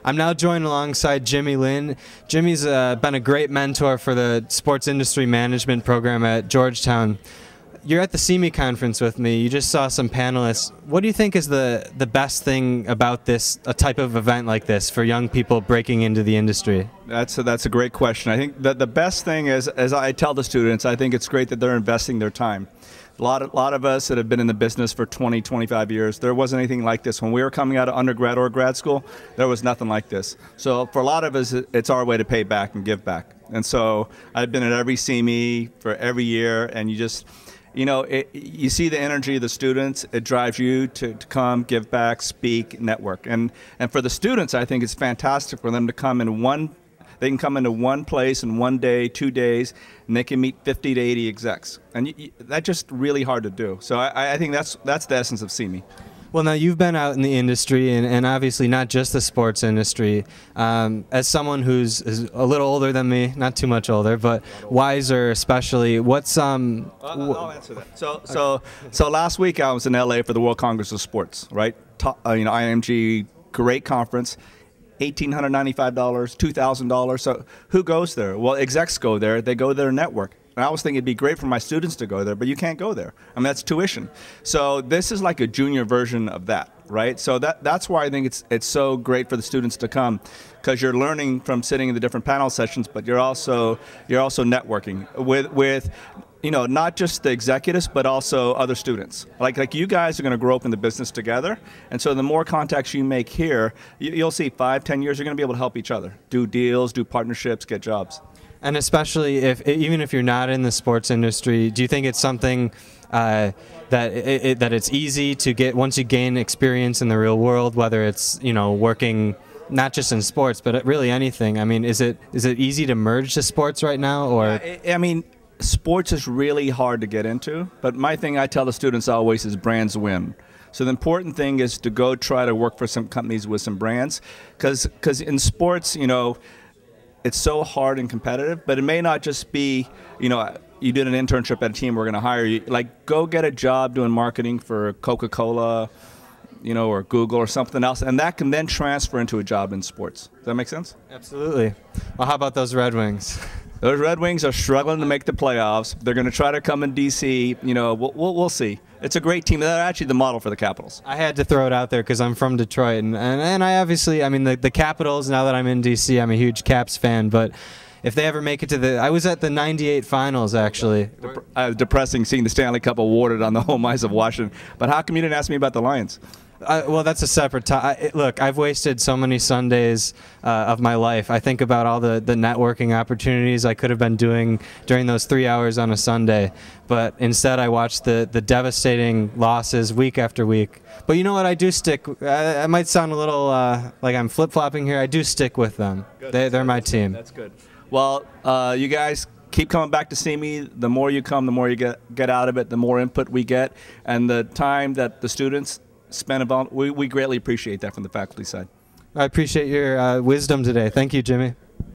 I'm now joined alongside Lynn. Jimmy's been a great mentor for the sports industry management program at Georgetown. You're at the SEME conference with me. You just saw some panelists. What do you think is the best thing about a type of event like this for young people breaking into the industry? That's a great question. I think that the best thing is, as I tell the students, I think it's great that they're investing their time. A lot of us that have been in the business for 20, 25 years, there wasn't anything like this. When we were coming out of undergrad or grad school, there was nothing like this. So for a lot of us, it's our way to pay back and give back. And so I've been at every SEME for every year, and you see the energy of the students. It drives you to come, give back, speak, network. And for the students, I think it's fantastic for them to come in they can come into one place in 1 day, 2 days, and they can meet 50 to 80 execs. And that's just really hard to do. So I think that's the essence of SEME. Well, now you've been out in the industry, and obviously not just the sports industry. As someone who's a little older than me, not too much older, but wiser especially, I'll answer that. So last week I was in LA for the World Congress of Sports, right? IMG, great conference. $1,895, $2,000. So who goes there? Well, execs go there. They go there to network. And I was thinking it'd be great for my students to go there, but you can't go there. I mean, that's tuition. So this is like a junior version of that, right? So that's why I think it's so great for the students to come, because you're learning from sitting in the different panel sessions, but you're also networking with not just the executives, but also other students. Like you guys are going to grow up in the business together, and so the more contacts you make here, you'll see 5, 10 years, you're going to be able to help each other, do deals, do partnerships, get jobs. And especially even if you're not in the sports industry, do you think it's something that it's easy to get once you gain experience in the real world, whether it's working not just in sports, but really anything? I mean, is it easy to merge the sports right now, or? I mean, sports is really hard to get into, but my thing I tell the students always is brands win. So the important thing is to go try to work for some companies with some brands, because in sports, it's so hard and competitive, but it may not just be, you did an internship at a team, we're going to hire you. Like, go get a job doing marketing for Coca-Cola, or Google or something else, and that can then transfer into a job in sports. Does that make sense? Absolutely. Well, how about those Red Wings? Those Red Wings are struggling to make the playoffs. They're going to try to come in D.C. We'll see. It's a great team. They're actually the model for the Capitals. I had to throw it out there because I'm from Detroit, and I obviously, I mean, the Capitals, now that I'm in D.C., I'm a huge Caps fan, but if they ever make it to I was at the '98 finals, actually. Depressing seeing the Stanley Cup awarded on the home ice of Washington. But how come you didn't ask me about the Lions? Well, that's a separate topic. Look, I've wasted so many Sundays of my life. I think about all the networking opportunities I could have been doing during those 3 hours on a Sunday, but instead I watched the devastating losses week after week. But you know what? I do stick. I might sound a little like I'm flip-flopping here. I do stick with them. They're my team. That's good. Well, you guys keep coming back to SEME. The more you come, the more you get out of it, the more input we get, and the time that the students spend we greatly appreciate that from the faculty side. I appreciate your wisdom today. Thank you, Jimmy.